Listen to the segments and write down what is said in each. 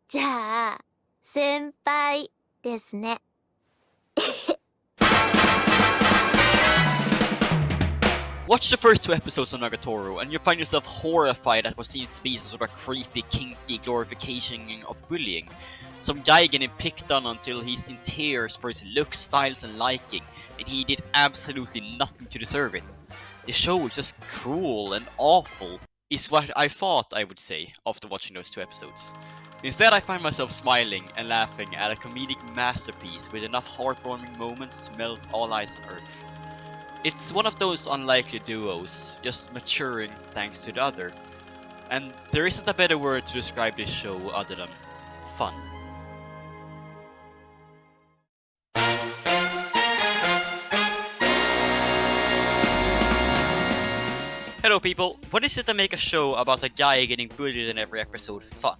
じゃあ、先輩ですね。Watch the first two episodes of Nagatoro, and you'll find yourself horrified at what seems to be some sort of creepy, kinky glorification of bullying. Some guy getting picked on until he's in tears for his looks, styles, and liking, and he did absolutely nothing to deserve it. The show is just cruel and awful, is what I thought I would say after watching those two episodes. Instead, I find myself smiling and laughing at a comedic masterpiece with enough heartwarming moments to melt all ice on earth. It's one of those unlikely duos, just maturing thanks to the other. And there isn't a better word to describe this show other than fun. Hello people, what is it to make a show about a guy getting bullied in every episode fun?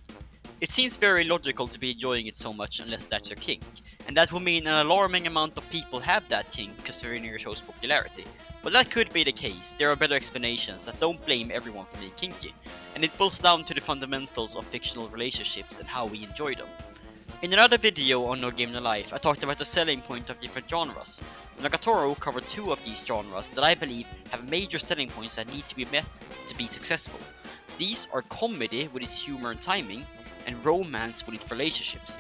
It seems very logical to be enjoying it so much unless that's your kink, and that will mean an alarming amount of people have that kink considering your show's popularity. But that could be the case, there are better explanations that don't blame everyone for being kinky, and it boils down to the fundamentals of fictional relationships and how we enjoy them. In another video on No Game No Life, I talked about the selling point of different genres. Nagatoro covered two of these genres that I believe have major selling points that need to be met to be successful. These are comedy with its humor and timing, and romance with its relationships.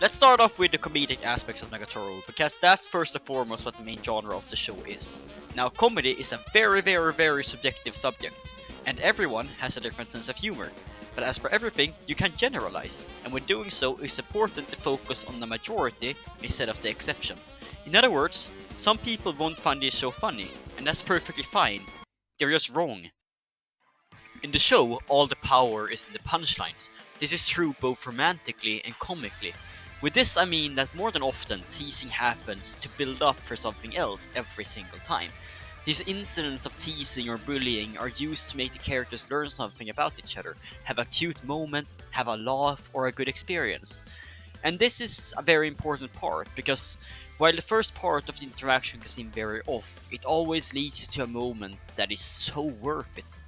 Let's start off with the comedic aspects of Nagatoro, because that's first and foremost what the main genre of the show is. Now, comedy is a very subjective subject, and everyone has a different sense of humor. But as per everything, you can generalize, and when doing so, it's important to focus on the majority instead of the exception. In other words, some people won't find this show funny, and that's perfectly fine. They're just wrong. In the show, all the power is in the punchlines. This is true both romantically and comically. With this I mean that more than often, teasing happens to build up for something else every single time. These incidents of teasing or bullying are used to make the characters learn something about each other, have a cute moment, have a laugh, or a good experience. And this is a very important part, because while the first part of the interaction can seem very off, it always leads you to a moment that is so worth it.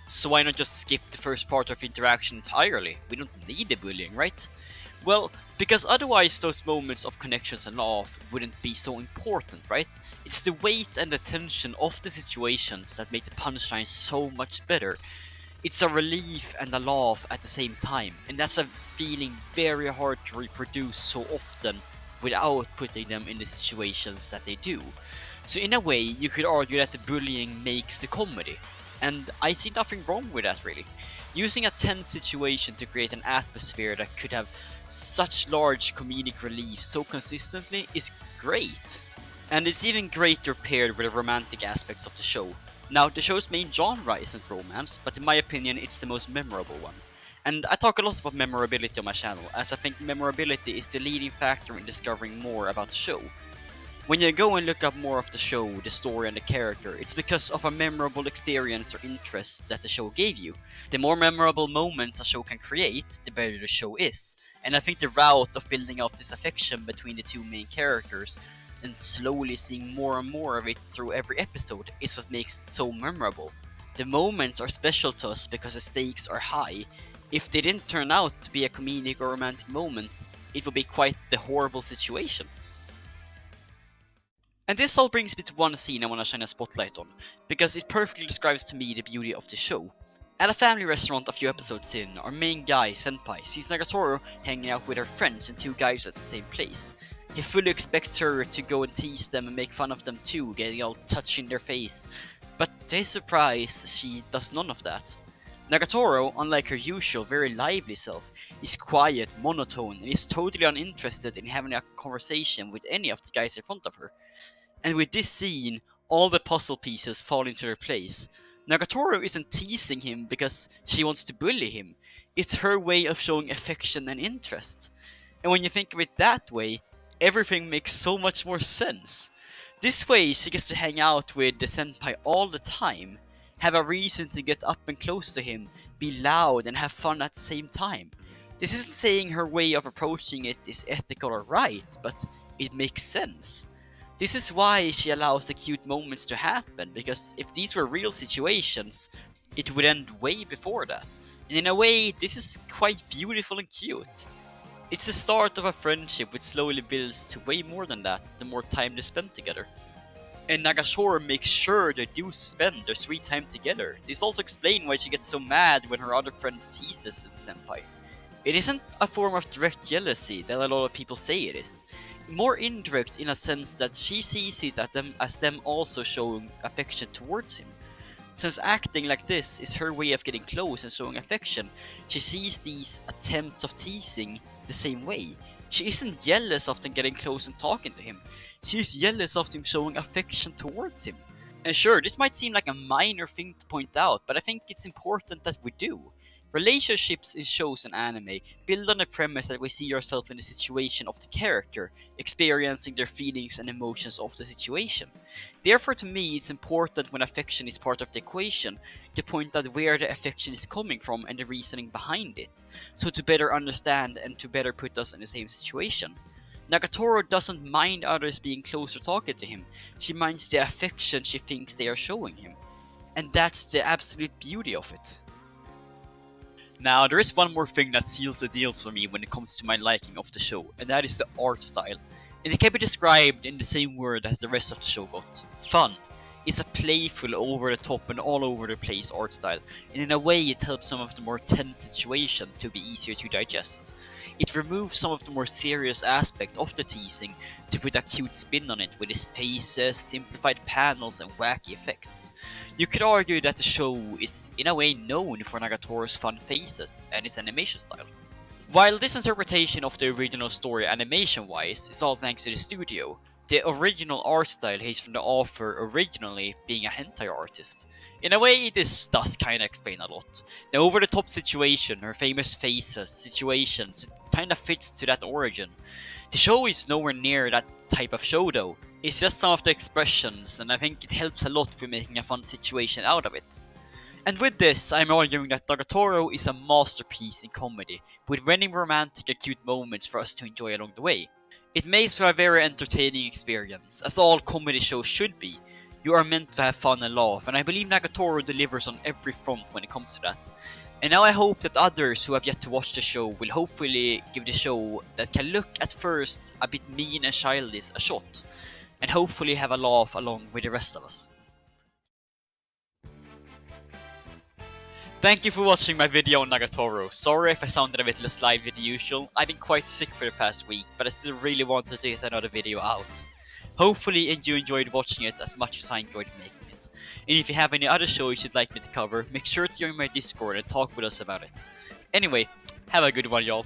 So why not just skip the first part of interaction entirely? We don't need the bullying, right? Well, because otherwise those moments of connections and laugh wouldn't be so important, right? It's the weight and the tension of the situations that make the punchline so much better. It's a relief and a laugh at the same time, and that's a feeling very hard to reproduce so often without putting them in the situations that they do. So in a way, you could argue that the bullying makes the comedy. And I see nothing wrong with that, really. Using a tense situation to create an atmosphere that could have such large comedic relief so consistently is great. And it's even greater paired with the romantic aspects of the show. Now, the show's main genre isn't romance, but in my opinion it's the most memorable one. And I talk a lot about memorability on my channel, as I think memorability is the leading factor in discovering more about the show. When you go and look up more of the show, the story and the character, it's because of a memorable experience or interest that the show gave you. The more memorable moments a show can create, the better the show is. And I think the route of building out this affection between the two main characters and slowly seeing more and more of it through every episode is what makes it so memorable. The moments are special to us because the stakes are high. If they didn't turn out to be a comedic or romantic moment, it would be quite the horrible situation. And this all brings me to one scene I want to shine a spotlight on, because it perfectly describes to me the beauty of the show. At a family restaurant a few episodes in, our main guy, Senpai, sees Nagatoro hanging out with her friends and two guys at the same place. He fully expects her to go and tease them and make fun of them too, getting all touching their face. But to his surprise, she does none of that. Nagatoro, unlike her usual very lively self, is quiet, monotone, and is totally uninterested in having a conversation with any of the guys in front of her. And with this scene, all the puzzle pieces fall into their place. Nagatoro isn't teasing him because she wants to bully him. It's her way of showing affection and interest. And when you think of it that way, everything makes so much more sense. This way, she gets to hang out with the senpai all the time, have a reason to get up and close to him, be loud and have fun at the same time. This isn't saying her way of approaching it is ethical or right, but it makes sense. This is why she allows the cute moments to happen, because if these were real situations, it would end way before that. And in a way, this is quite beautiful and cute. It's the start of a friendship which slowly builds to way more than that the more time they spend together. And Nagatoro makes sure they do spend their sweet time together. This also explains why she gets so mad when her other friends teases the senpai. It isn't a form of direct jealousy that a lot of people say it is. More indirect in a sense that she sees it at them as them also showing affection towards him. Since acting like this is her way of getting close and showing affection, she sees these attempts of teasing the same way. She isn't jealous of them getting close and talking to him. She is jealous of them showing affection towards him. And sure, this might seem like a minor thing to point out, but I think it's important that we do. Relationships in shows and anime build on the premise that we see ourselves in the situation of the character, experiencing their feelings and emotions of the situation. Therefore, to me, it's important when affection is part of the equation to point out where the affection is coming from and the reasoning behind it, so to better understand and to better put us in the same situation. Nagatoro doesn't mind others being close or talking to him, she minds the affection she thinks they are showing him. And that's the absolute beauty of it. Now, there is one more thing that seals the deal for me when it comes to my liking of the show, and that is the art style. And it can be described in the same word as the rest of the show got. Fun. It's a playful, over the top and all over the place art style, and in a way it helps some of the more tense situations to be easier to digest. It removes some of the more serious aspect of the teasing to put a cute spin on it with its faces, simplified panels and wacky effects. You could argue that the show is in a way known for Nagatoro's fun faces and its animation style. While this interpretation of the original story animation-wise is all thanks to the studio, the original art style is from the author originally being a hentai artist. In a way, this does kinda explain a lot. The over-the-top situation, her famous faces, situations, it kinda fits to that origin. The show is nowhere near that type of show though. It's just some of the expressions, and I think it helps a lot for making a fun situation out of it. And with this, I'm arguing that Nagatoro is a masterpiece in comedy, with many romantic and cute moments for us to enjoy along the way. It makes for a very entertaining experience, as all comedy shows should be. You are meant to have fun and laugh, and I believe Nagatoro delivers on every front when it comes to that. And now I hope that others who have yet to watch the show will hopefully give the show that can look at first a bit mean and childish a shot, and hopefully have a laugh along with the rest of us. Thank you for watching my video on Nagatoro. Sorry if I sounded a bit less lively than usual. I've been quite sick for the past week, but I still really wanted to get another video out. Hopefully you enjoyed watching it as much as I enjoyed making it. And if you have any other shows you'd like me to cover, make sure to join my Discord and talk with us about it. Anyway, have a good one y'all.